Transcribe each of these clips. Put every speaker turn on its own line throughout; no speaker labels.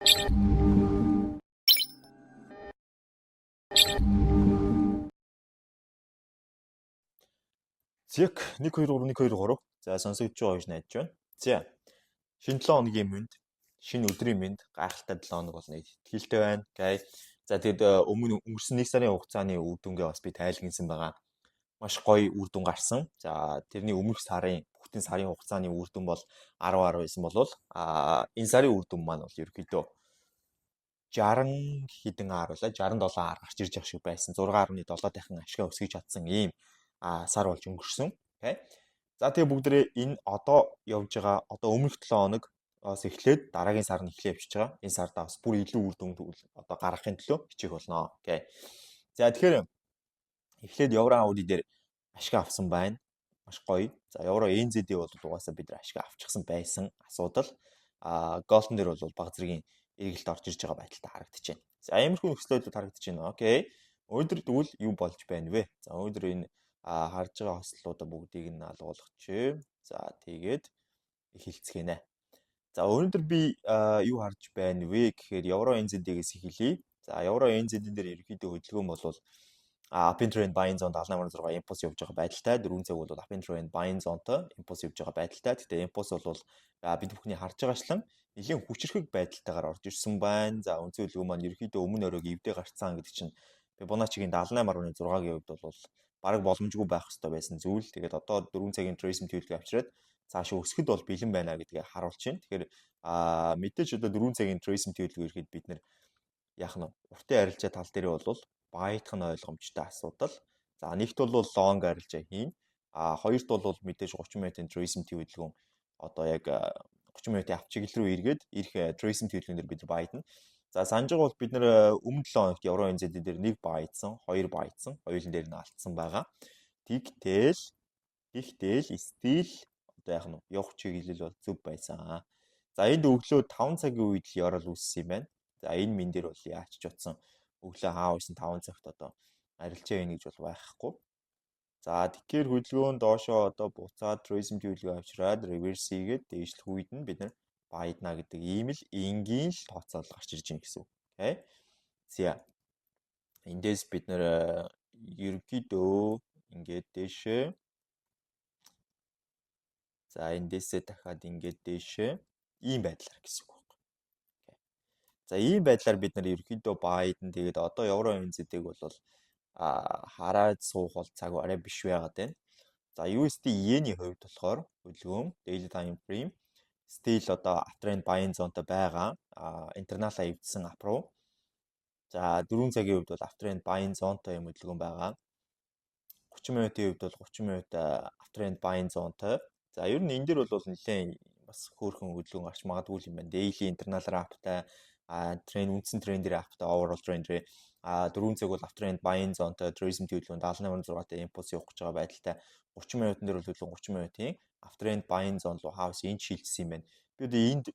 Зэг 1 2 3 1 2 3. За сонсогдож байгаа гэж найдаж байна. За шинэ 7 хоногийн мэнд, шинэ өдрийн мэнд гайхалтай 7 хоног болно итгэлтэй байна. Окей. За тэгэд өмнө өнгөрсөн 1 сарын хугацааны үр дүнгээ бас би тайлгнасан байгаа. Маш гоё үр дүн гарсан. За тэрний өмнөх сарын бүтэн сарын хугацааны үр дүн бол 10 байсан болвол энэ сарын үр дүн маань бол ерөөхдөө 60 хэдэн ар байлаа. 67 ар гарч ирж явах шиг байсан. 6.7 дахин ашгаа өсгөж чадсан ийм сар болж өнгөрсөн. Окей. За тэгээ бүгдээ энэ одоо явж байгаа одоо өмнөх 7 хоногоос эхлээд дараагийн сар нь эхлэх явж байгаа. Энэ сард бас бүр илүү үр дүн одоо гаргахын төлөө хичээх болно. Окей. За тэгэхээр эхлээд евро ауди дээр ашиг авсан байна. Маш гоё. За евро NZ бол угаасаа бид нар ашиг авчихсан байсан асуудал. Голдон дээр бол баг зэргийн эргэлт орж ирж байгаа байдалтай харагдаж байна. За иймэрхүү нөхцлөд харагдаж байна. Окей. Өнөөдөр тэгвэл юу болж байна вэ? За өнөөдөр энэ харж байгаа хослолуудаа бүгдийг нь алгуулгач. За тэгээд эхэлцгэнэ. За өнөөдөр би юу харж байна вэ гэхээр евро NZ-ээс эхэлье. За евро NZ-ийн дээр ерөнхийдөө хөдөлгөөн бол upin trend buying zone 78.6 импульс явж байгаа байдалтай 4 цаг бол upin trend buying zoneтой импульс явж байгаа байдалтай. Гэхдээ импульс бол бид бүхний харж байгаачлан нэлийн хүчрхэг байдалтайгаар орж ирсэн байна. За үнцэн хөдөлгөөн маань ерөнхийдөө өмнө оройг эвдээ гарцсан гэдэг чинь Fibonacci-гийн 78.6-гийн хувьд бол бараг боломжгүй байх ёстой байсан зүйл. Тэгээд одоо 4 цагийн tracing төлөвлөгөө авчираад цаашаа өсөхөд бол бэлэн байна гэдгийг харуулж байна. Тэгэхээр мэдээж одоо 4 цагийн tracing төлөвлөгөө ирэхэд бид нэр яах нь уртын арилжаа тал дээр бол баydах нь ойлгомжтой асуудал. За нэгт бол long арилжаа хийн. Хоёрт бол мэдээж 30 минутын tracing төлөвлөгөө одоо яг 30 минутын авч чиглэл рүү эргээд ирэх tracing төлөвлөгөөнөөр бид байдна. За санаж байгаа бол бид нэр өмнө 7 хоногт евро NZ дээр 1 баydсан, 2 баydсан, хоёулын дээр нь алдсан байгаа. Тэгтэл стил одоо яах нь явах чиглэл бол зөв байсан. За энд өглөө 5 цагийн үед л ярал үүссэн юм байна. За энэ мен дээр бол яач ч утсан өглөө хаа байсан 5 цагт одоо арилжаа хийнэ гэж бол байхгүй. За тэгэхээр хөдөлгөөн доошоо одоо буцаад tracing төлөвлөгөө авчираад reverse хийгээд дээшлэх үед нь бид нар байдна гэдэг ийм л энгийн л тооцоол гарч ирж байна гэсэн үг. Окей. За эндээс бид нар ерөнхийдөө ингээд дээшээ за эндээсээ дахиад ингээд дээшээ ийм байдлаар гэсэн үг байна. За ийм байдлаар бид нар ерөнхийдөө байдэн тэгээд одоо евро NZ-ийг бол хараад суух бол цаг арай биш байгаад байна. За USD yen-ийн хувьд болохоор хөдөлгөөн daily time frame still одоо uptrend buying zone-той байгаа. Интернал авдсан апруу. За 4 цагийн хувьд бол uptrend buying zone-той юм хөдөлгөөн байгаа. 30 минутын хувьд бол 30 минут uptrend buying zone-той. За ер нь энэ дэр бол нэлээд бас хөөрхөн хөдөлгөөн гарч магадгүй юм байна. Daily internal wrap-тай тренд үндсэн трендээр аптай overall трендээр 4 цаг бол uptrend buying zone-той tracing төлөвлөгөөнд 78.6-тай импульс явах гэж байгаа байдалтай 30 минутын дээр бол хөдөлгөөн 30 минутын uptrend buying zone руу хавс энд шилжсэн юм байна. Би одоо энд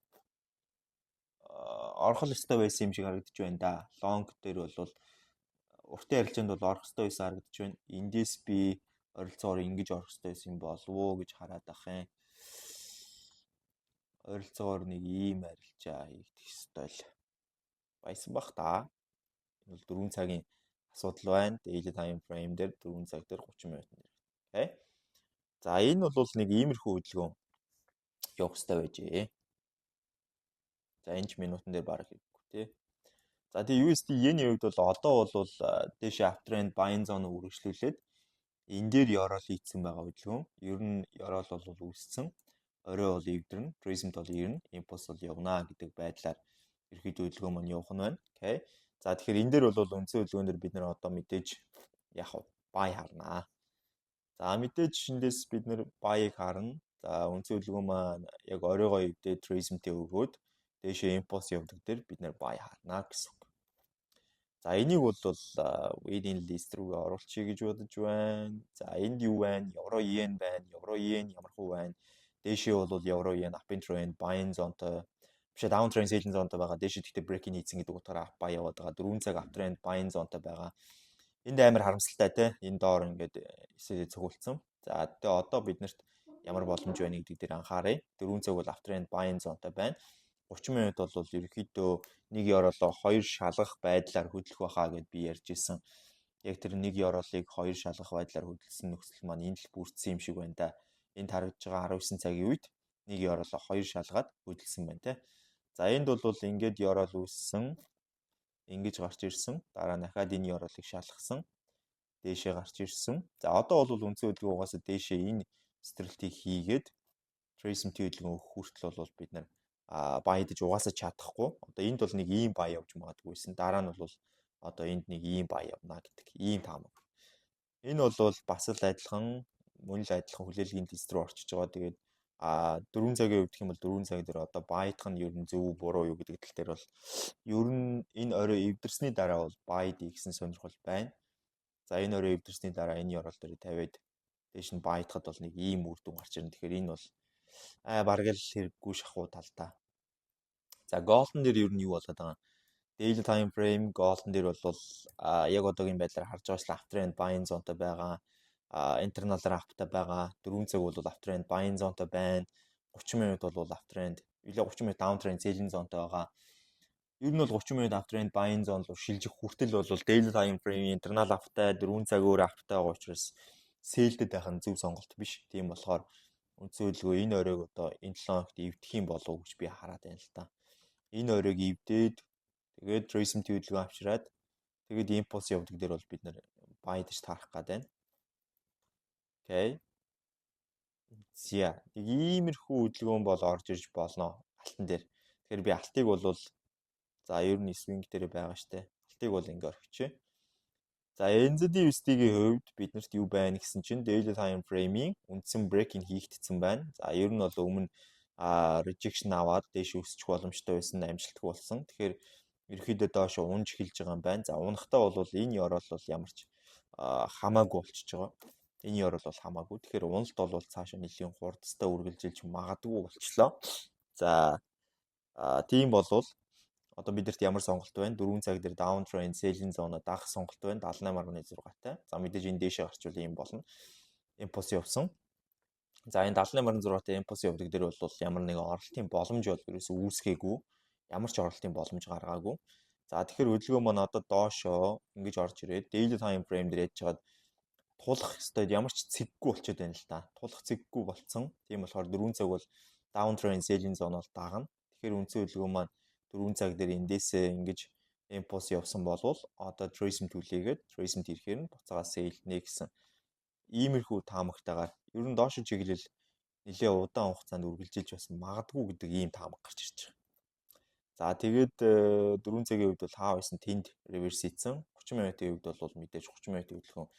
орох ёстой байсан юм шиг харагдаж байна да. Long дээр бол уртын арилжаанд бол орох ёстой байсан харагдаж байна. Эндээс би оролцоогоор ингэж орох ёстой байсан юм болов уу гэж хараад ах юм. Оролцоогоор нэг ийм арилжаа хийгдэх ёстой л байсан бах та. Энэ бол 4 цагийн асуудал байна. Daily time frame дээр 4 цаг дээр 30 минутын дээр. Окей. За энэ бол нэг иймэрхүү хөдөлгөөн явах ёстой байжээ. За энэ ч минутан дээр барах хэрэггүй тий. За тэгээ USD yen-ийн хувьд бол одоо бол дээшээ uptrend buying zone үргэлжлүүлээд энэ дээр ёроол хийцэн байгаа хөдөлгөөн. Ер нь ёроол бол үүссэн. Орой бол эвдэрнэ, tracing бол ирнэ, импульс бол явна гэдэг байдлаар ерөөхдөө хөдөлгөөн маань явах нь байна. Окей. За тэгэхээр энэ дээр бол үндсэн хөдөлгөөнөөр бид нэр одоо мэдээж яах вэ? Buy харнаа. За мэдээж эндээс бид нэр buy-ыг харна. За үндсэн хөдөлгөөн маань яг оройгоо эвдээ tracing-тэй өгөөд дээшээ импульс явдаг дээр бид нэр buy харнаа гэсэн үг. За энийг бол waiting list рүү оруулчихъя гэж бодож байна. За энд юу байна? Евро йен байна. Евро йен ямар хөө байна? Дээшээ бол евро йен upin trend buying zone-той биш down trend selling zone-той байгаа. Дээшээ гэхдээ breaking хийсэн гэдэг утгаараа up buy яваад байгаа. 4 цаг uptrend buying zone-той байгаа. Энд амар харамсалтай те. Энэ доор ингээд эсээ цогцолцсон. За тэгээ одоо биднэрт ямар боломж байна гэдэг дээр анхаарай. 4 цаг бол uptrend buying zone-той байна. 30 минут бол ерөөхдөө нэг ёроолоо хоёр шалгах байдлаар хөдлөх байхаа гэд би ярьж исэн. Яг тэр нэг ёроолыг хоёр шалгах байдлаар хөдөлсөн нөхцөл маань энд л бүрдсэн юм шиг байна да. Энд харагдж байгаа 19 цагийн үед нэг ёроолоо хоёр шалгаад хөдөлсөн байна те. За энд бол ингээд ёроол үүссэн. Ингэж гарч ирсэн. Дараа нь дахиад энэ ёроолыг шалгасан. Дээшээ гарч ирсэн. За одоо бол үндсэн хөдөлгөөн угаасаа дээшээ энэ стрэлтийг хийгээд trace-ийн хөдөлгөөн өгөх хүртэл бол бид нар баядаж угаасаа чадахгүй. Одоо энд бол нэг ийм бая явж магадгүйсэн. Дараа нь бол одоо энд нэг ийм бая явна гэдэг ийм таамаг. Энэ бол бас л адилхан мөн л адилхан хүлээлгийн тест рүү орчиж байгаа. Тэгээд 4 цагийн үед гэх юм бол 4 цаг дээр одоо баydах нь ер нь зөв буруу юу гэдэг тал дээр бол ер нь энэ орой эвдэрсний дараа бол байд гэсэн сонирхол байна. За энэ орой эвдэрсний дараа энэ ёроол дээр тавиад дээш нь баydахад бол нэг ийм үр дүн гарч ирнэ. Тэгэхээр энэ бол бараг л хэрэггүй шахуу талтай. За golden дээр ер нь юу болоод байгаа? Daily time frame golden дээр бол яг одоогийн байдлаар харж байгаа ч uptrend buying zone-той байгаа. Internal-аар аптай байгаа. 4 цаг бол uptrend buying zone-той байна. 30 минут бол uptrend, илүү 30 минут downtrend selling zone-той байгаа. Ер нь бол 30 минут uptrend buying zone руу шилжих хүртэл бол daily time frame internal аптай 4 цаг өөр аптай байгаа учраас sell-дэд байх нь зөв сонголт биш. Тийм болохоор үндсэн хөдөлгөөн энэ оройг одоо энэ 7 хоногт эвдэх юм болов уу гэж би хараад байна л та. Энэ оройг эвдээд тэгээд trace-ийн хөдөлгөөн авчираад тэгээд impulse явдаг дээр бол бид нэр buy-дж таарах гээд байна. Окей. За нэг иймэрхүү хөдөлгөөн бол орж ирж болно алтан дээр. Тэгэхээр би алтыг бол за ер нь swing дээр байгаа штэ. Алтыг бол ингээ орхичээ. За NZD-USD-ийн хувьд биднэрт юу байна гэсэн чинь daily time frame-ийн үндсэн break-ийг хийгдсэн байна. За ер нь бол өмнө rejection аваад дээш өсчих боломжтой байсан амжилтгүй болсон. Тэгэхээр ерөөхдөө доош унж эхэлж байгаа юм байна. За унахтаа бол энэ ёроол бол ямарч хамаагүй болчихж байгаа. Энэ ёроол бол хамаагүй. Тэгэхээр уналт бол цаашаа нэлийн хурдтай үргэлжилж магадгүй болчлоо. За тийм болвол одоо бидэрт ямар сонголт байна? 4 цаг дээр downtrend selling zone дагах сонголт байна. 78.6-тай. За мэдээж энэ дээшээ гарчвал ийм болно. Impulse явсан. За энэ 78.6-тай impulse явдаг дээр бол ямар нэгэн оролтын боломж бол ерөөсөө үүсгээгүй. Ямар ч оролтын боломж гаргаагүй. За тэгэхээр хөдөлгөөн маань одоо доошоо ингэж орж ирээд daily time frame дээр яж чад тулах ёстой ямар ч цэггүй болчиход байна л да. Тулах цэггүй болцсон. Тийм болохоор 4 цаг бол downtrend selling zone бол дагна. Тэгэхээр үндсэн хөдөлгөөн маань 4 цаг дээр эндээсээ ингэж impulse явсан болвол одоо trace-ийн түлээгээд trace-ийн ирэхээр нь буцаага sell нэ гэсэн иймэрхүү таамагтайгаар ер нь доош чиглэл нэлээ удаан хугацаанд үргэлжилж бас магадгүй гэдэг ийм таамаг гарч ирж байгаа. За тэгээд 4 цагийн үед бол хаа байсан тэнд reverse хийсэн. 30 минутын үед бол мэдээж 30 минутын хөдөлгөөн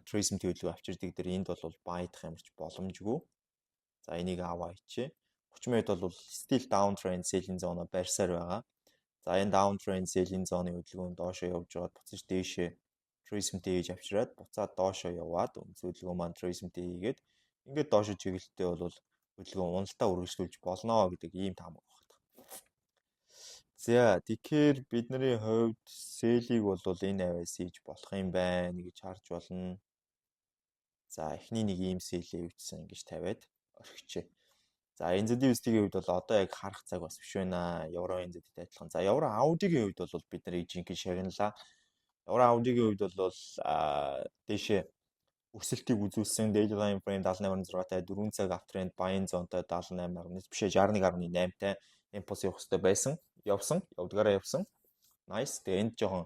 trace-ийн төлөв авчирдаг дээр энд бол buy-дах ямарч боломжгүй. За энийг аваа хийчээ. 30 минут бол still downtrend selling zone барьсаар байгаа. За энэ downtrend selling zone-ы хөдөлгөөн доошоо явж байгаад буцаж дээшээ trace-тэй хийж авчираад буцаад доошоо яваад үндсэн хөдөлгөөн маань trace-тэй хийгээд ингээд доошоо чиглэлтэй бол хөдөлгөөн уналтаа үргэлжлүүлж болно гэдэг ийм таамаг байна. За тэгэхээр бидний хувьд sell-ийг бол энэ аваас хийж болох юм байна гэж харж болно. За эхний нэг ийм sell-ийг үүссэн ингэж тавиад орхичээ. За NZD-USD-ийн хувьд бол одоо яг харах цаг бас биш байна. Евро NZD-тэй адилхан. За евро AUD-ийн хувьд бол бид нар жинхэнэ шагналаа. Евро AUD-ийн хувьд бол дээшээ өсөлтийг үзүүлсэн daily time frame 78.6-тай 4 цаг uptrend buying zone-тай 78.9 бишээ 61.8-тай impulse явах хэрэгтэй байсан. Явдгаараа явсан. Nice. Тэгээ энд жоохон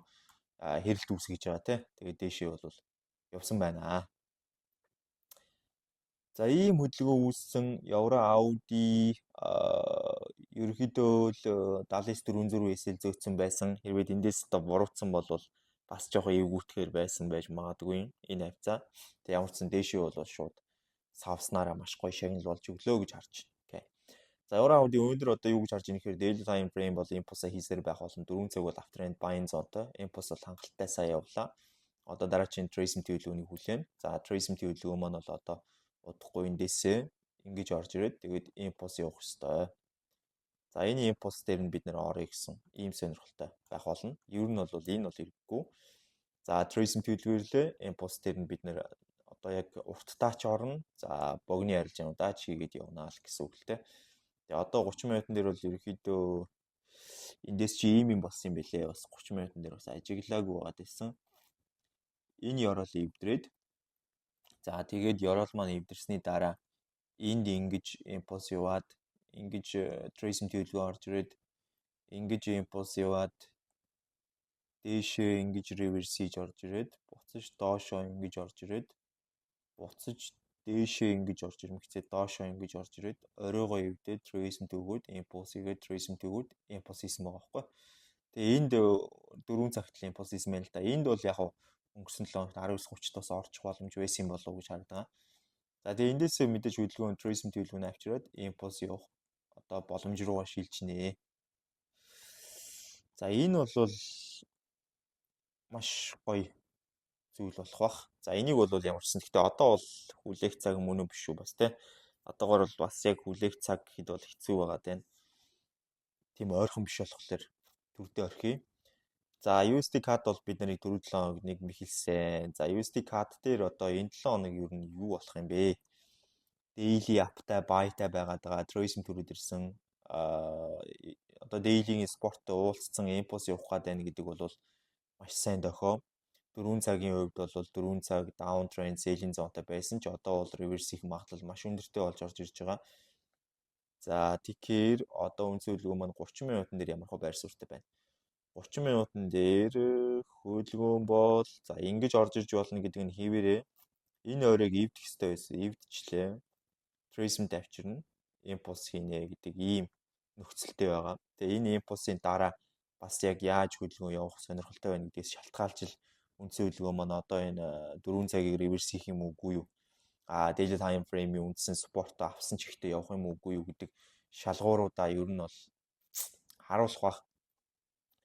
хэрэлт үүсгэж байгаа тий. Тэгээ дээшээ бол явсан байна. За ийм хөдөлгөөн үүссэн евро AUD ерөнхийдөө л 79.400 SL зөөцсөн байсан. Хэрвээ эндээс та буруутсан бол бас жоохон эвгүүтгэхэр байсан байж магадгүй энэ хавцаа. Тэг ямар ч сан дээшээ бол шууд савснараа маш гоё шагнал болж өглөө гэж харж байна. Окей. За евро AUD өнөөдөр одоо юу гэж харж байна гэхээр daily time frame бол impulse хийсээр байх болон 4 цаг бол uptrend buying zone-той impulse бол хангалттай сайн явлаа. Одоо дараагийн trace-ийн төлөвлөгөөнийг хүлээн. За trace-ийн төлөвлөгөө маань бол одоо удахгүй эндээсээ ингэж орж ирээд тэгээд impulse явах ёстой. За энэ impulse дээр нь бид нэр орё гэсэн ийм сонирхолтой байх болно. Ер нь бол энэ бол хэрэггүй. За trace-ийн төлөвлөгөөрлөө impulse дээр нь бид нэр одоо яг урттаа ч орно. За богино арилжаануудаа ч хийгээд явна л гэсэн үг л дээ. Тэгээ одоо 30 минутын дээр бол ерөөхдөө эндээс чи ийм юм болсон юм бэлээ. Бас 30 минутын дээр бас ажиглаагүй байгаад байсан. Энэ ёроол эвдрээд за тэгээд ёроол маань эвдэрсний дараа энд ингэж импульс яваад ингэж трейсм төлөвлөгөө орж ирээд ингэж импульс яваад дээшээ ингэж реверс хийж орж ирээд буцаж доошоо ингэж орж ирээд буцаж дээшээ ингэж орж ирмэгцээ доошоо ингэж орж ирээд оройгоо эвдээд трейсм төгөөд импульс игээд трейсм төгөөд импульс хийсэн байгаа байхгүй. Тэгээ энд 4 цагт импульс хийсэн байл та. Энд бол яг өнгөрсөн 7 хоногт 19:30-аас орчих боломж байсан болов уу гэж харагдана. За тэгээ эндээсээ мэдээж хөдөлгөөн трейсм төлөвлөгөөнд авчираад импульс явах одоо боломж руугаа шилжнэ. За энэ бол маш гоё зүйл болох бах. За энийг бол ямар ч сан. Гэхдээ одоо бол хүлээх цаг мөн үү биш үү бас те. Одоогоор бол бас яг хүлээх цаг гэхэд бол хэцүү байгаа тань. Тийм ойрхон биш болохоор төрдөө орхий. За USD CAD бол бид нарыг 4-7 хоног нэг мэхэлсэн. За USD CAD дээр одоо энэ 7 хоног юу болох юм бэ? Daily аптай, buy-тай байгаад байгаа. Tracing төрөд ирсэн. Одоо daily-ийн спорттой уулзсан импульс явах гээд байна гэдэг бол маш сайн дохио. 4 цагийн хувьд бол 4 цаг down trend selling zone-тай байсан ч одоо бол reverse хийх магадлал маш өндөртэй болж орж ирж байгаа. За тэгэхээр одоо үнцөлгөө маань 30 минутын дээр ямар байр суурьтай байна. 30 минутын дээр хөдөлгөөн бол за ингэж орж ирж болно гэдэг нь хийвэрээ энэ ойрыг эвдэх хэрэгтэй байсан. Эвдчихлээ. Tracement авчирна. Импульс хийнэ гэдэг ийм нөхцөлтэй байгаа. Тэгээ энэ импульсийн дараа бас яг яаж хөдөлгөөн явах сонирхолтой байна гэдгээс шалтгаалж л үндсэн хөдөлгөөн маань одоо энэ 4 цагийг реверс хийх юм уугүй юу? Daily time frame-ийн үндсэн спорт авсан ч ихтэй явах юм уугүй юу гэдэг шалгууруудаа ер нь бол харуулах бах.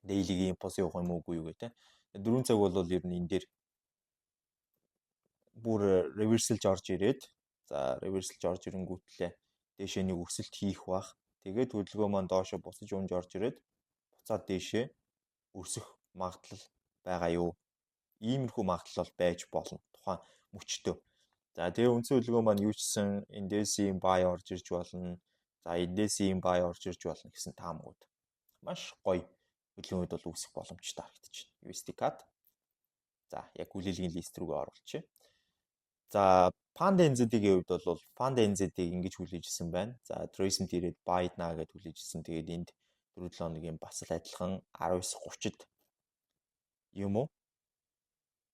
Daily-гийн импульс явах юм уугүй юу гэдэг. 4 цаг бол ер нь энэ дээр бүр реверсэлж орж ирээд за реверсэлж орж ирэнгүүтлээ дээшээ нэг өсөлт хийх бах. Тэгээд хөдөлгөөн маань доошо буцаж унж орж ирээд буцаад дээшээ өсөх магадлал байгаа юу? Иймэрхүү магадлал бол байж болно. Тухайн мөчтөө. За тэгээ үндсэн хөдөлгөөн маань юу чсэн эндээс ийм buy орж ирж болно. За эндээс ийм buy орж ирж болно гэсэн таамагуд. Маш гоё хөдөлгөөнүүд бол үүсэх боломжтой харагдаж байна. USD CAD. За яг хүлээлгийн лист рүүгээ оруулчих. За Panda NZ-ийн хувьд бол Panda NZ-ийг ингэж хүлээжсэн байна. За Tracement ирээд buy наа гэж хүлээжсэн. Тэгээд энд 4-7 хоногийн бас л адилхан 19:30-д юм уу?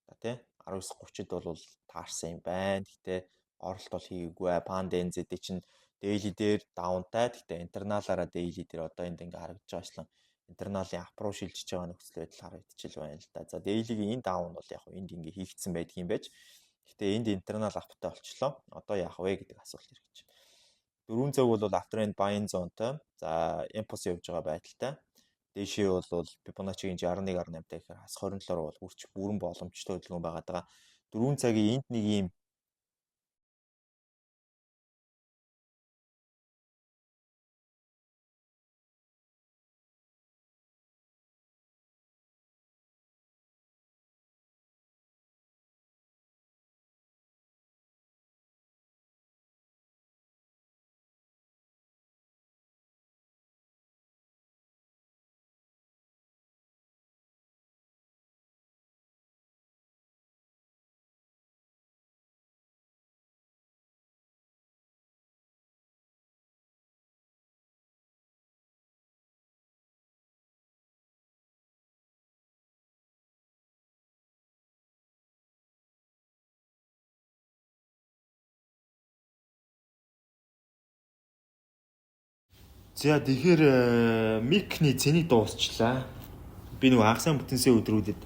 За тий 19:30-д бол таарсан юм байна. Гэтэ оролт бол хийгээгүй. Panda NZ чинь daily дээр даунтай. Гэтэ интерналаараа daily дээр одоо энд ингээ харагдаж байгаачлан интерналын ап руу шилжиж байгаа нөхцөл байдал харагдчихил байна л да. За daily-гийн энэ даун бол яг энд ингээ хийгдсэн байдаг юм байж. Гэтэ энд интернал аптай болчлоо. Одоо яах вэ гэдэг асуулт ирж байна. 4 цаг бол after-end buying zone-той. За impulse явж байгаа байдалтай. Дээшээ бол Fibonacci-гийн 61.8-тай гэхээр хас 27 руу бол хүрч бүрэн боломжтой хөдөлгөөн байгаад байгаа. 4 цагийн энд нэг юм За тэгэхээр микний цэнийг дуусчлаа. Би нөгөө анхсан бүтэнсээ өдрүүдэд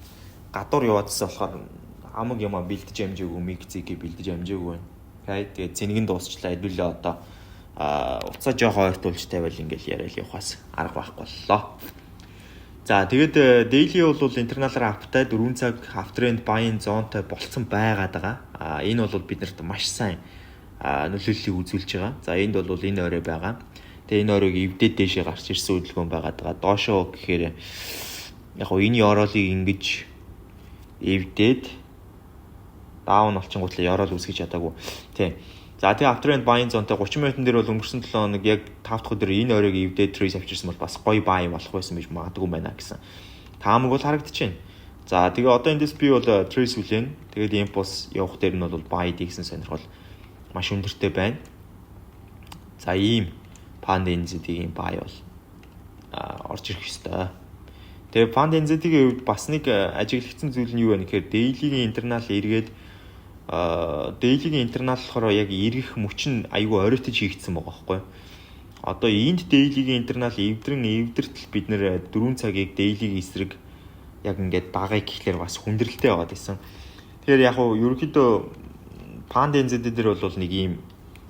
гадуур яваадсан болохоор хамаг юмаа бэлдэж амжаагүй, мик зэгийг бэлдэж амжаагүй байна. Тэгээд цэнийг нь дуусчлаа. Хэдүүлээ одоо уцаа жоохоо ойртуулж тавиал ингээл яриад явахаас арга байхгүй боллоо. За тэгээд daily бол интерналаар аптай 4 цаг after-end buying zone-тай болцсон байгаад байгаа. Энэ бол биднэрт маш сайн нөлөөллийг үзүүлж байгаа. За энд бол энэ орой байгаа. Тэгээ энэ оройг эвдээд дэшээ гарч ирсэн хөдөлгөөн байгаад байгаа. Доошоо гэхээр яг хоо энэ ёроолыг ингэж эвдээд даун олчингуутлаа ёроол үсгэж чадаагүй. Тий. За тэгээ after and buying zone-тэй 30 минутын дээр бол өнгөрсөн 7 хоног яг 5 дахь өдөр энэ оройг эвдээ trace авчирсан бол бас гоё buy болох байсан гэж магадгүй байна гэсэн. Таамаг бол харагдчихээн. За тэгээ одоо эндээс би бол trace үлээн. Тэгээд impulse явах дээр нь бол buy гэсэн сонирхол маш өндөртэй байна. За ийм Panda NZ-ийн buy бол орж ирэх ёстой. Тэгээ Panda NZ-ийн хувьд бас нэг ажиглагдсан зүйл нь юу вэ гэхээр daily-гийн интернал эргээд daily-гийн интернал болохоор яг эргэх мөч нь аюу оройтож хийгдсэн байгаа байхгүй. Одоо энд daily-гийн интернал эвдэртэл бид нэр 4 цагийг daily-гийн эсрэг яг ингээд дагыг гэхлээр бас хүндрэлтэй байгаад байсан. Тэгэхээр яг уу ерөнхийдөө Panda NZ дээр бол нэг ийм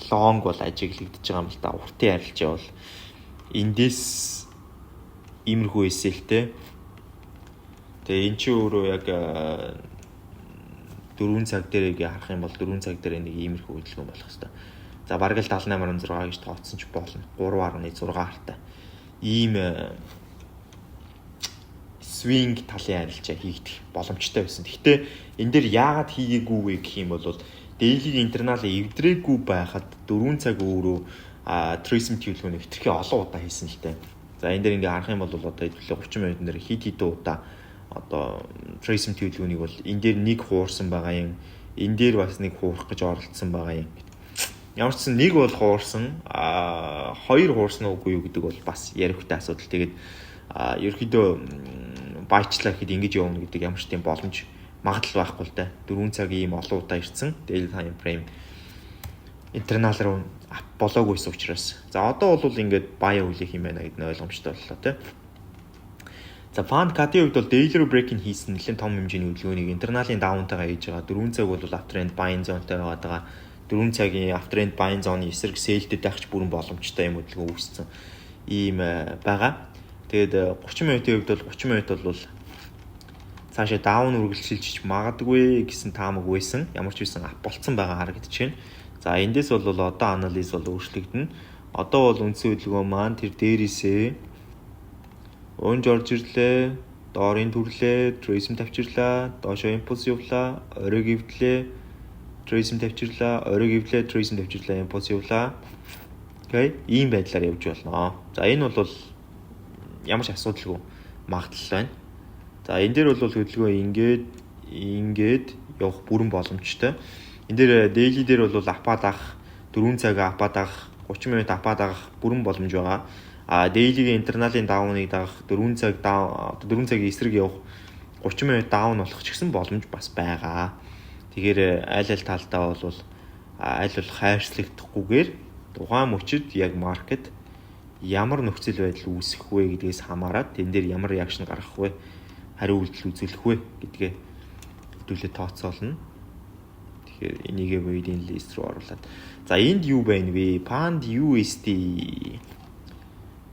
long бол ажиглагдаж байгаа юм л да. Уртын арилжаа бол эндээс иймэрхүү эсэлтэй. Тэгээ эн чинь өөрөө яг 4 цаг дээр харах юм бол 4 цаг дээр нэг иймэрхүү хөдөлгөөн болох хэвээр. За бараг л 78.6 гэж тооцсон ч болно. 3.6 хартай. Ийм swing талын арилжаа хийгдэх боломжтой байсан. Гэхдээ энэ дээр яагаад хийгээгүй вэ гэх юм бол daily-гийн интернал эвдрээгүй байхад 4 цаг өөрөө trace төлөвлөгөөний хэтэрхий олон удаа хийсэн л дээ. За энэ дээр ингээ харах юм бол одоо хэдүүлээ 30 минутын дээр хит удаа одоо trace төлөвлөгөөнийг бол энэ дээр нэг хуурсан байгаа юм. Энэ дээр бас нэг хуурах гэж оролцсон байгаа юм. Ямар ч нэг бол хуурсан, хоёр хуурсан уугүй юу гэдэг бол бас ярихтай асуудал. Тэгээд ерөөхдөө байчлаа гэхэд ингэж явна гэдэг ямар ч тийм боломж магадлал байхгүй л да. 4 цагийн ийм олон удаа ирсэн. Daily time frame интернал руу болоогүйс учраас. За одоо бол ингээд buy үлээх юм байна гэдэг нь ойлгомжтой боллоо тий. За Panda CAD-ийн хувьд бол daily break-ин хийсэн нэлээд том хэмжээний хөдөлгөөнийг интерналын даунтайгаа хийж байгаа. 4 цаг бол after and buying zone-тай байгаа. 4 цагийн after and buying zone-ы эсрэг sale-дэд авч бүрэн боломжтой юм хөдөлгөөн үүссэн ийм байгаа. Тэгээд 30 минутын хувьд бол 30 минут бол цаашаа даун үргэлжилж магадгүй гэсэн таамаг байсан. Ямар ч байсан ап болцсон байгаа харагдаж байна. За эндээс бол одоо анализ бол өөрчлөгдөнө. Одоо бол үндсэн хөдөлгөөн маань тэр дээрээсээ өнж орж ирлээ, доорын төрлөө, trace тавьчихлаа, доошоо impulse явлаа, оройг эвдлээ, trace тавьчихлаа, оройг эвдлээ, trace тавьчихлаа, impulse явлаа. Окей, ийм байдлаар явж болно. За энэ бол ямар ч асуудалгүй магадлал байна. За энэ дээр бол хөдөлгөөн ингээд явах бүрэн боломжтой. Энэ дээр daily дээр бол апад авах 4 цаг апад авах 30 минут апад авах бүрэн боломж байгаа. Daily-гийн интерналын дауныг дагах 4 цагийн эсрэг явах 30 минут даун болох ч гэсэн боломж бас байгаа. Тэгэхээр аль талдаа бол аль болох хайрцагтахгүйгээр тухайн мөчид яг маркет ямар нөхцөл байдал үүсэх вэ гэдгээс хамаарат тэн дээр ямар реакшн гаргах вэ, хариу үйлдэл үзүүлэх вэ гэдгээ хэвлэлээ тооцоолно. Тэгэхээр энийгээ void-ийн list руу оруулаад. За энд юу байна вэ? Panda USD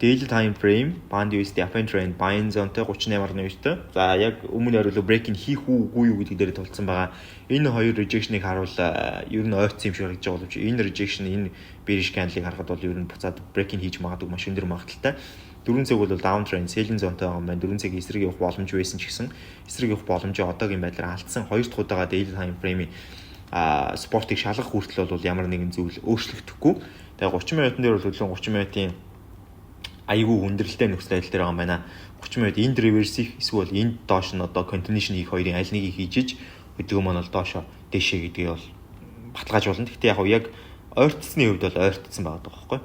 daily time frame, Panda USD uptrend trend buying zone-тэй 38.9-тэй. За яг өмнө орой break-ин хийх үгүй юу гэдэг дээр тулцсан байгаа. Энэ хоёр rejection-ыг харуул ер нь ойцсон юм шиг харагдаж байгаа боловч энэ rejection энэ bearish candle-ыг харахад бол ер нь буцаад break-ин хийж магадгүй маш өндөр магадaltaй. 4 цаг бол downtrend selling zone-тэй байгаа юм байна. 4 цагийн эсрэг явах боломж байсан ч гэсэн эсрэг явах боломжоо одоогийн байдлаар алдсан. Хоёр дахь удаага daily time frame-ийн спортыг шалгах хүртэл бол ямар нэгэн зүйл өөрчлөгдөхгүй. Тэгээ 30 минутын дээр бол хөдлөн 30 минутын айгүй хүндрэлтэй нөхцөл байдал дээр байгаа юм байна. 30 минут энд reverse хийх эсвэл энд доош нь одоо continuation хийх хоёрын аль нэгийг хийж хөдөлгөөн маань бол доошоо дэшээ гэдгийг бол баталгааж болно. Гэхдээ яг ойртсны хувьд бол ойртсон байгаа байхгүй.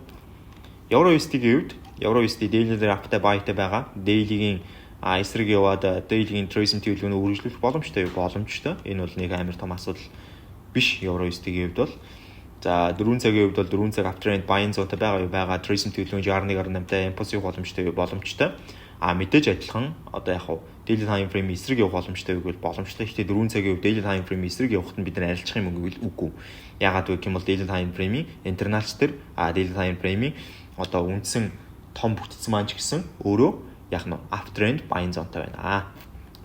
Euro USD-ийн хувьд Euro USD daily дээр аптай байтай байгаа. Daily-гийн эсрэг яваад daily-гийн tracing төлөвлөгөөний үргэлжлүүлэх боломжтой. Энэ бол нэг амар том асуудал биш Euro USD-ийн хувьд бол. За 4 цагийн хувьд бол 4 цаг after and buying zone-тай байгаа tracing төлөвлөгөө 61.8-тай impulse боломжтой. Мэдээж адилхан одоо яг daily time frame эсрэг явах боломжтой гэвэл боломжтой. Гэхдээ 4 цагийн хувьд daily time frame эсрэг явахад нь бид нар арилжах юм үгүй. Яагаад вэ гэвэл daily time frame-ийн internals дээр daily time frame-ийн одоо үндсэн том бүтцэн маань ч гэсэн өөрөө яг нь after and buying zone-тай байна.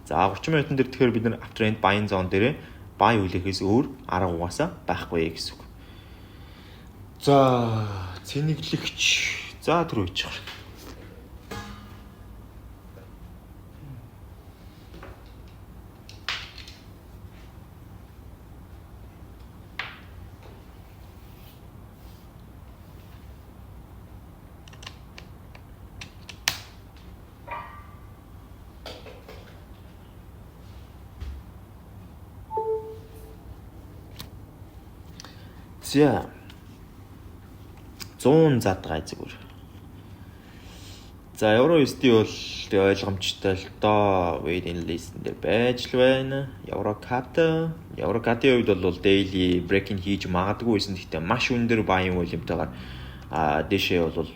За 30 минутын дээр тэгэхээр бид нар after and buying zone дээр buy үлээхээс өөр арга угаасаа байхгүй гэсэн үг. За цэнэглэгч түр үйж байгаа. За 100 задгай зүгээр. За евро USD бол тэгээ ойлгомжтой л доо waiting list дээр байж л байна. Еврокатын хувьд бол daily breaking хийж магадгүй байсан. Гэхдээ маш өндөр buying volume-тойгоор дээшээ бол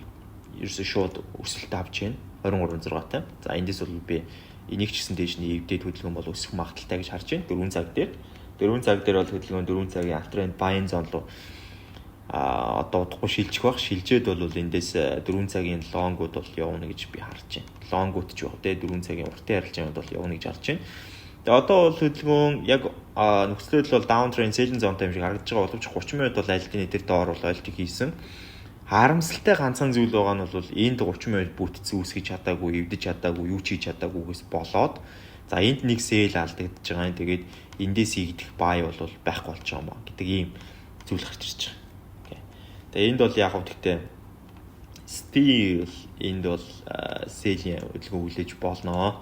ерөөсөө шууд өсөлт авч байна. 23.6-тай. За эндээс бол би энийг ч гэсэн дээшний эвдээд хөдөлгөөн бол өсөх магадaltaй гэж харж байна. 4 цаг дээр. 4 цаг дээр бол хөдөлгөөн 4 цагийн uptrend buying zone руу одоо удахгүй шилжих бах. Шилжээд бол эндээс 4 цагийн лонгууд бол явна гэж би харж байна. Лонгууд ч баг те 4 цагийн уртын арилжаанд бол явна гэж харж байна. Тэгээ одоо бол хөдөлгөөн яг нөхцөлөд бол downtrend selling zone юм шиг харагдаж байгаа боловч 30 минут бол альдын дээр доор бол ойлтыг хийсэн. Харамсалтай ганцхан зүйл байгаа нь бол энд 30 минут бүтцэн үүсгэж чадаагүй, эвдэж чадаагүй, юу ч хийж чадаагүйгээс болоод за энд нэг сэл алдагдаж байгаа юм. Тэгээд эндээс ийгдэх buy бол байхгүй болж байгаа юм аа гэдэг ийм зүйл гарч ирж байгаа. Тэгээ энд бол яг хөө тэгтээ still энд бол сэлийн хөдөлгөөн хүлээж болно.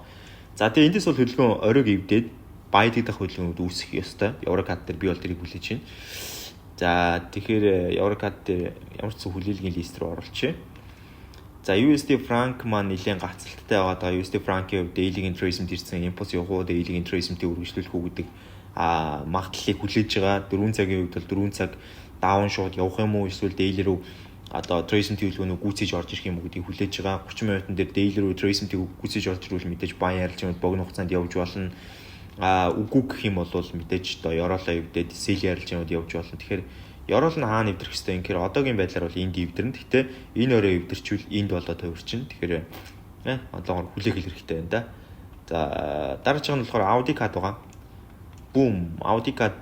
За тэгээ эндээс бол хөдөлгөөн оройг эвдээд buy дэх хөдөлгөөнүүд үүсэх ёстой. Еврокат дээр би бол тэрийг хүлээж байна. За тэгэхээр еврокат дээр ямар ч хүлээлгийн лист рүү оруулчих. За USD franc маань нэлээд гацалттай байгаа. USD franc-ийн хувьд daily interest ирсэн импульс явах уу, daily interest-ийг үргэлжлүүлэх үү гэдэг магадлалыг хүлээж байгаа. 4 цагийн хувьд бол 4 цаг даун шууд явах юм уу эсвэл daily руу одоо tracing төлөвлөгөөнөө гүйцээж орж ирэх юм уу гэдгийг хүлээж байгаа. 30 минутын дээр daily руу tracing гүйцээж орж ирвэл мэдээж buy арилжаанд богино хугацаанд явж болно. Үгүй гэх юм бол мэдээж одоо евролоо эвдээд sell арилжаанд явж болно. Тэгэхээр еврол нь хаана эвдэрх хэвтэй юм гэхээр одоогийн байдлаар бол энд эвдэрнэ. Гэхдээ энэ өрөө эвдэрчвэл энд болоо төвөрчин. Тэгэхээр одоогоор хүлээх хэрэгтэй байна да. За дараагийн нь болохоор Audi card байгаа. Boom, Audi card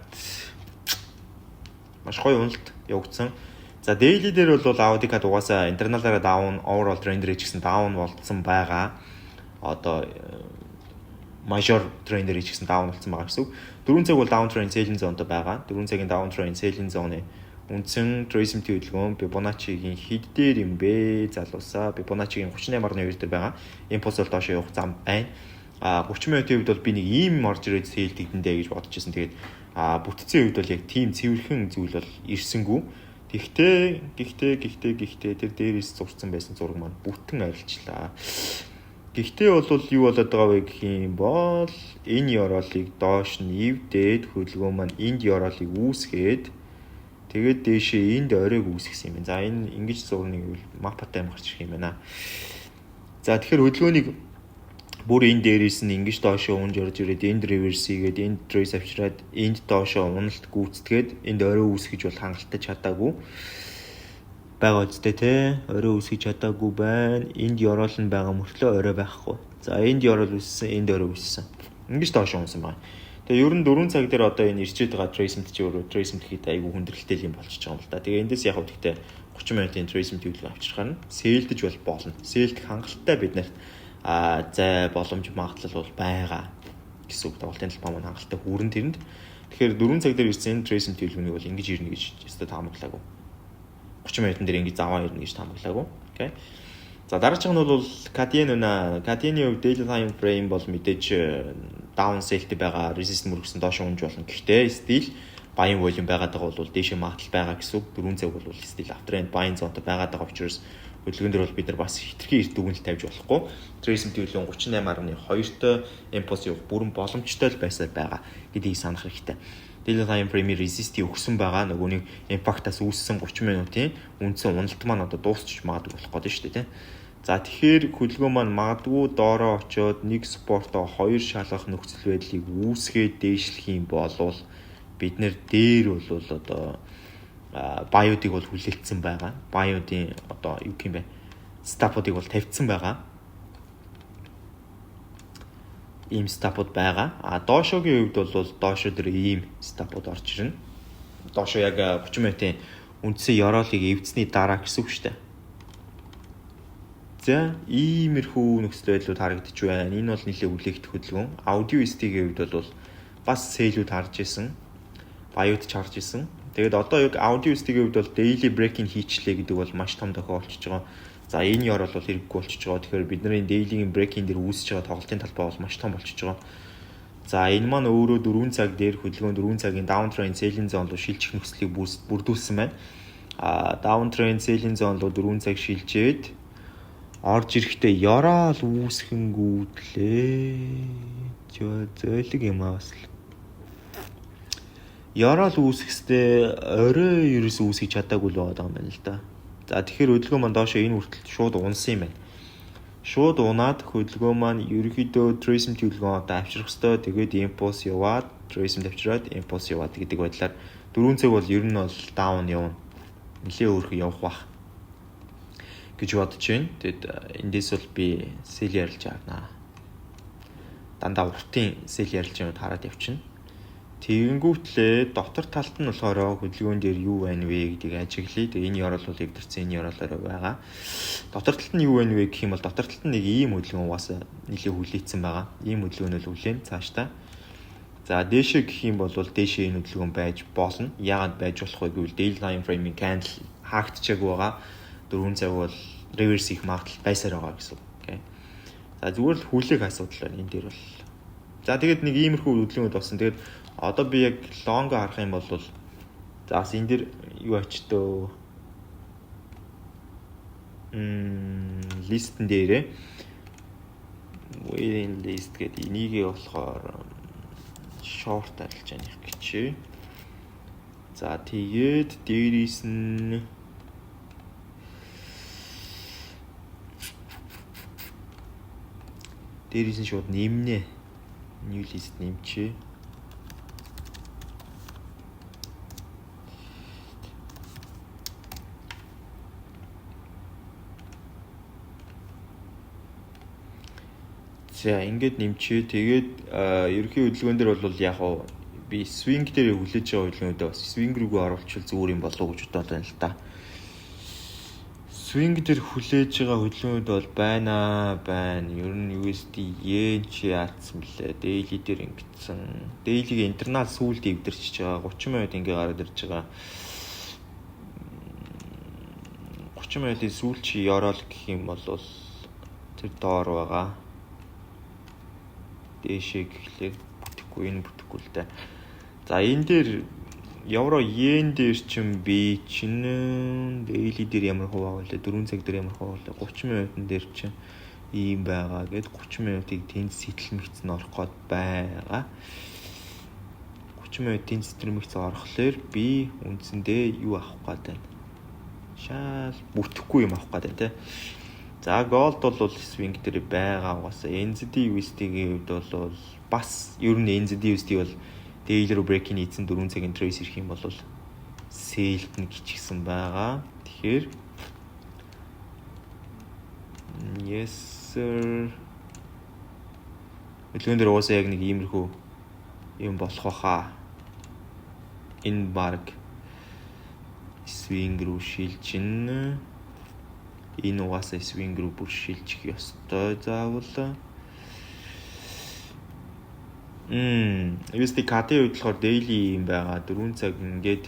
маш гоё уналт явагдсан. За daily дээр бол Audi card угаасаа интерналаараа даун, overall trend rate гэсэн даун болцсон байгаа. Одоо major trend rate гэсэн даун болцсон байгаа гэсэн. 4 цаг бол down trend selling zone-д байгаа. 4 цагийн down trend selling zone-ы үндсэн tracing хөдөлгөөн Fibonacci-гийн хэд дээр юм бэ? Залуусаа Fibonacci-гийн 38.2 дээр байгаа. Impulse бол доош явах зам байна. 30 минутын үед бол би нэг ийм орж ирээд sell тэгдэндээ гэж бодож байсан. Тэгээд бүтцийн үед бол яг тийм цэвэрхэн зүйл бол ирсэнгүй. Гэхдээ тэр дээрээс зурцсан байсан зураг маань бүтэн арилжлаа. Гэхдээ бол юу болоод байгаа вэ гэх юм бол энэ евролыг доош нь эвдээд хөдөлгөөн маань энд евролыг үүсгээд тэгээд дээшээ энд оройг үүсгэсэн юм байна. За энэ ингэж зурныг мапатай юм гарч ирэх юм байна. За тэгэхээр хөдөлгөөнийг бүр энэ дээрээс нь ингэж доошоо унж орж ирээд энд реверс хийгээд энд trace авчираад энд доошоо уналт гүйцэтгээд энд орой үүсгэж бол хангалттай чадаагүй байгаа үстэй те. Орой үүсгэж чадаагүй байна. Энд ёроол нь байгаа мөртлөө орой байхгүй. За энд ёроол үүссэн, энд орой үүссэн. Ингэж доошоо унсан байна. Тэгээ ер нь 4 цаг дээр одоо энэ ирчээд байгаа tracement чи өөрөө tracement хийхэд айгүй хүндрэлтэй юм болчихж байгаа юм л да. Тэгээ эндээс яг гэхдээ 30 минутын tracement хөдөлгөөн авчирхаар нь сэлдэж бол болно. Сэлдэх хангалттай бид нарт зай боломж магадлал бол байгаа гэсэн үг. Тоглолтын талбай маань хангалттай хүрэн тэрэнд. Тэгэхээр 4 цаг дээр ирсэн tracement хөдөлгөөнийг бол ингэж ирнэ гэж өстой таамаглаагүй. 30 минутын дээр ингэж заваа ирнэ гэж таамаглаагүй. Окей. За дараагийн нь бол Catena үнэ. Catena-ийн хувьд daily time frame бол мэдээж down sell-тэй байгаа, resistance мөргсөн доош унж болно. Гэхдээ still buying volume байгаад байгаа бол дээшээ магадлал байгаа гэсэн үг. 4 цаг бол still uptrend buying zone-д байгаад байгаа учраас хөдөлгөөн дээр бол бид нар бас хитрхи эрт дүгнэлт тавьж болохгүй. Tracement хөдөлгөөн 38.2-той impulse явах бүрэн боломжтой л байсаар байгаа гэдгийг санах хэрэгтэй. Daily time frame resist-ийг өгсөн байгаа. Нөгөөний impact-аас үүссэн 30 минутын үндсэн уналт маань одоо дуусчих магадгүй болох гэдэг шүү дээ, тийм. За тэгэхээр хөдөлгөөн маань магадгүй доороо очиод нэг спортоо хоёр шалгах нөхцөл байдлыг үүсгээд дээшлэх юм болвол бид нэр дээр бол одоо биодыг бол хүлээлтсэн байгаа. Биодын одоо юу юм бэ? Стапуудыг бол тавьдсан байгаа. Ийм стапууд байгаа. Доошогийн хувьд бол доошо дээр ийм стапууд орж ирнэ. Доошо яг 30 минутын үндсэн ёроолыг эвдсэний дараа гэсэн үг шүү дээ. За иймэрхүү нөхцөл байдлууд харагдаж байна. Энэ бол нэлээд хүлээгдэх хөдөлгөөн. Аудио стигийн хувьд бол бас сэлүүд харж исэн. Биод ч харж исэн. Тэгээд одоо яг аудио стигийн хувьд бол daily breaking хийчлээ гэдэг бол маш том тохиолдож байгаа. За энэ ёроол бол хэрэггүй болчихж байгаа. Тэгэхээр бидний daily breaking дээр үүсэж байгаа тоглолтын талбай бол маш том болчихж байгаа. За энэ маань өөрөө 4 цаг дээр хөдөлгөөн 4 цагийн downtrend selling zone руу шилжих нөхцөлийг бүрдүүлсэн байна. Downtrend selling zone руу 4 цаг шилжээд орж ирэхдээ яраал үүсгэнгүүтлээ. Зөөлөг юм аа бас. Яраал үүсгэхдээ орой ерөөс үүсгэж чадаагүй л байгаа юм байна л да. За тэгэхээр хөдөлгөөн маань доошоо энэ хүртэл шууд унсан юм байна. Шууд унаад хөдөлгөөн маань ерөнхийдөө tracing хөдөлгөөн одоо авчрах хэвээр тэгээд impulse яваад tracing авчраад impulse яваад гэдэг байдлаар 4 цаг бол ер нь бол down явна. Нэлээ өөрхөн явах бах гэж бодож байна. Тэгэд эндээс бол би sell ярилж авнаа. Дандаа уртын sell ярилж яваад хараад явчихна. Тэгэнгүүтлээ дотор талд нь болохоор хөдөлгөөн дээр юу байна вэ гэдгийг ажиглая. Тэгээ энэ яраал бол эвдэрсэн энэ яраалаараа байгаа. Дотор талд нь юу байна вэ гэх юм бол дотор талд нь нэг ийм хөдөлгөөн угаасаа нэлээ хүлээсэн байгаа. Ийм хөдөлгөөнөл үлээн цаашдаа. За дээшээ гэх юм бол дээшээ энэ хөдөлгөөн байж болно. Яагаад байж болох вэ гэвэл daily time frame-ийн candle хаагдчихаагүй байгаа. 4 цаг бол reverse их магадлал байсаар байгаа гэсэн. Окей. За зүгээр л хүлээх асуудал байна энэ дээр бол. За тэгээд нэг иймэрхүү хөдөлгөөнүүд болсон. Тэгээд одоо би яг long харах юм бол за бас энэ дэр юу очтөө листэн дээрээ waiting list гэдэг энийгээ болохоор short арилж яах гэж. За тэгээд дээрээс нь шууд нэмнэ. New list нэмчээ. За ингээд нэмчээ. Тэгээд ерөнхий хөдөлгөөн дээр бол яг би swing дээр хүлээж байгаа хөдөлгөөнүүдээ бас swing рүүгээ оруулчихвал зүгээр юм болов уу гэж бодоод байна л та. Swing дээр хүлээж байгаа хөдөлгөөнүүд бол байна. Ер нь USD yen чи яатсан блэ? Daily дээр ингэсэн. Daily-г интернал сүүлд эвдэрчиж байгаа. 30 минут ингээ гараад ирж байгаа. 30 минутын сүүл чи яраал гэх юм бол тэр доор байгаа. Дээшээ гэхлээр бүтэхгүй л дээ. За энэ дээр евро йен дээр чинь би чинь daily дээр ямар хуваа вэ? 4 цаг дээр ямар хуваа вэ? 30 минутын дээр чинь ийм байгаа гэд 30 минутыг тэнд сэтэлмэгц нь орох гээд байгаа. 30 минутын сэтэлмэгц орохлоор би үндсэндээ юу авах гээд байна? Шал бүтэхгүй юм авах гээд байна те. За gold бол swing дээр байгаа угаасаа NZD USD-ийн хувьд бол бас ер нь NZD USD бол daily руу break-ийн ийдсэн 4 цагийн trace ирэх юм бол sell-д нь гिचгсэн байгаа. Тэгэхээр yes sir. Хөдөлгөөн дээр угаасаа яг нэг иймэрхүү юм болох байхаа. Энэ баг swing руу шилжин. Энэ угаасаа swing руу бүр шилжих ёстой заавал. USD KD үед болохоор daily юм байгаа. 4 цаг ингээд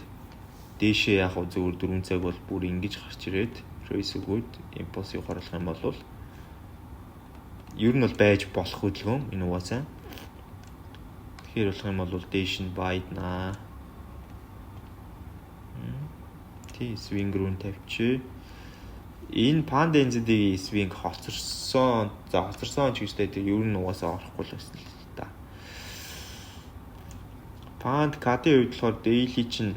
дээшээ яг зөвхөн 4 цаг бол бүр ингэж гарч ирээд trace өгөөд impulse-ийг оруулах юм бол ер нь бол байж болох хөдөлгөөн энэ угаасаа. Тэгэхээр болох юм бол дээш нь байднаа. Тий swing руу тавьчих. Энэ Panda NZD-ийн swing хоцорсон. За хоцорсон ч гэжтэй тэр ер нь угаасаа орохгүй л байсан л та. Panda KD үед болохоор daily чинь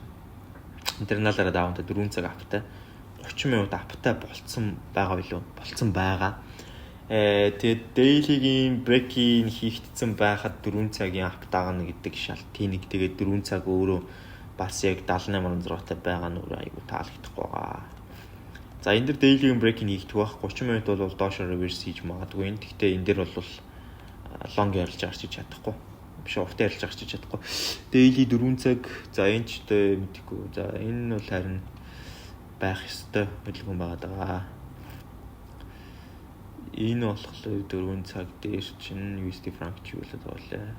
интерналаараа даунта 4 цаг аптай 30 минут аптай болцсон байгаа билүү? Болцсон байгаа. Тэгээд daily-гийн break-ийн хийгдсэн байхад 4 цагийн аптайгна гэдэг шалт. Тийг тэгээд 4 цаг өөрөө бас яг 78.6-тай байгаа нь өөрөө айгу таалагдахгүй байгаа. За энэ дэр daily-гийн break-ийг хийгдэх байх 30 минут бол доошо reverse хийж магадгүй. Гэхдээ энэ дэр бол long ярилж гарч иж чадахгүй. Биш уртаа ярилж гарч иж чадахгүй. Daily 4 цаг. За энэ ч мэдхгүй. За энэ бол харин байх ёстой хөдөлгөөн байгаа. Энэ болохоор 4 цаг дээр чинь USD franc ч юу болоод байгаа лээ.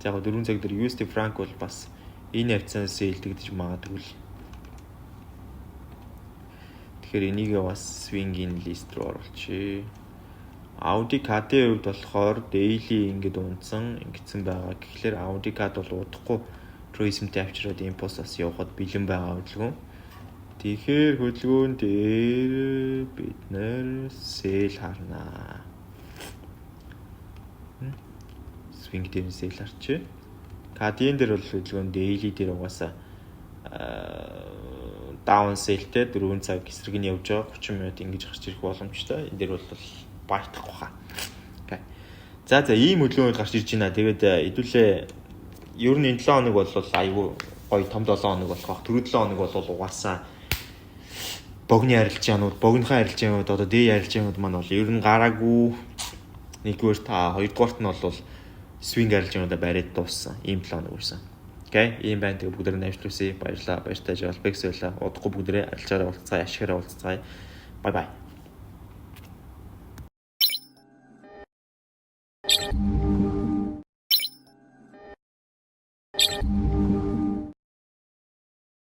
За 4 цаг дээр USD franc бол бас энэ хавцаас сэлдэгдэж магадгүй л. Тэгэхээр энийгээ бас swing-ийн list руу оруулчих. Audi Card-ийн хувьд болохоор daily ингээд унтсан ингэсэн байгаа. Тэгэхээр Audi Card бол удахгүй tourism-тэй авчираад импульсаас явахад бэлэн байгаа хөдөлгөөн. Тэгэхээр хөдөлгөөн дээр бид нэр sale харнаа. Swing дээр sale харчээ. Card-ийн дээр бол хөдөлгөөн daily дээр угаасаа down sale-тэй 4 цаг эсрэг нь явж байгаа 30 минут ингэж гарч ирэх боломжтой. Энэ дээр бол байтахгүй хаа. Окей. За ийм хөдөлгөөн гарч ирж байна. Тэгээд хэдүүлээ ер нь энэ 7 хоног бол айгүй гоё том 7 хоног болох бах. Түрүү 7 хоног бол угаасаа богны арилжаанууд, богинохон арилжаанууд, одоо дээд арилжаанууд маань бол ер нь гараагүй. Нэгдүгээр та хоёрдугаарт нь бол swing арилжаануудаа бариад дууссан. Ийм 7 хоног үрсэн. Окей. Ийм байна. Тэгээд бүгдээ навчлуулъя. Баярлалаа. Баяртай жаал. Бэксэлээ. Удахгүй бүгдээ арилжаараа уулзцаая, ашигаараа уулзцаая. Бай бай.